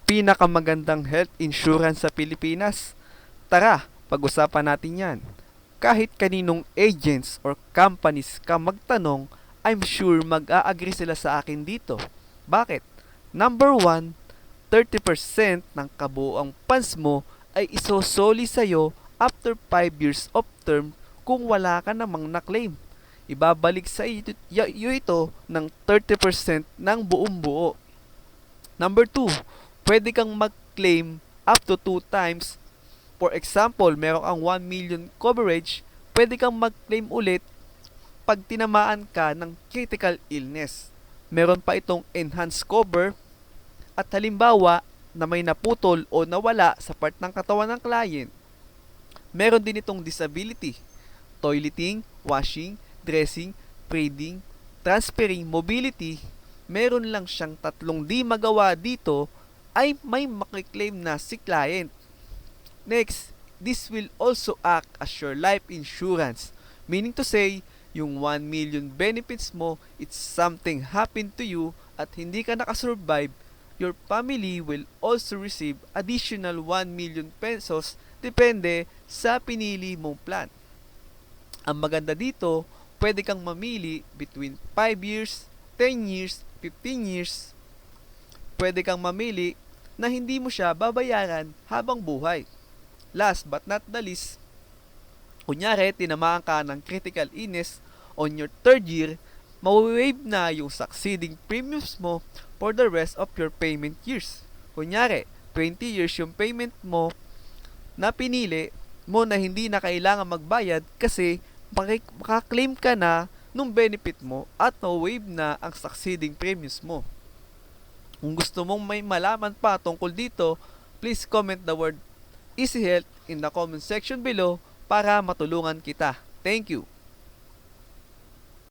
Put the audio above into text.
pinakamagandang health insurance sa Pilipinas? Tara, pag-usapan natin yan. Kahit kaninong agents or companies ka magtanong, I'm sure mag-a-agree sila sa akin dito. Bakit? Number 1, 30% ng kabuoang funds mo ay isosoli sa'yo after 5 years of term kung wala ka namang na-claim. Ibabalik sa iyo ito ng 30% ng buong buo. Number 2, pwede kang mag-claim up to 2 times. For example, meron kang 1 million coverage, pwede kang mag-claim ulit pag tinamaan ka ng critical illness. Meron pa itong enhanced cover at halimbawa na may naputol o nawala sa part ng katawan ng client. Meron din itong disability, toileting, washing, dressing, feeding, transferring, mobility. Meron lang siyang 3 di magawa dito ay may makiklaim na si client. Next, this will also act as your life insurance. Meaning to say, yung 1 million benefits mo, it's something happened to you at hindi ka nakasurvive, your family will also receive additional 1 million pesos depende sa pinili mong plan. Ang maganda dito, pwede kang mamili between 5 years, 10 years, 15 years. Pwede kang mamili na hindi mo siya babayaran habang buhay. Last but not the least, kunyari tinamaan ka ng critical illness on your 3rd year, mawawave na yung succeeding premiums mo for the rest of your payment years. Kunyari, 20 years yung payment mo na pinili mo na hindi na kailangan magbayad kasi makaklaim ka na nung benefit mo at mawawave na ang succeeding premiums mo. Kung gusto mong may malaman pa tungkol dito, please comment the word Easy Health in the comment section below para matulungan kita. Thank you!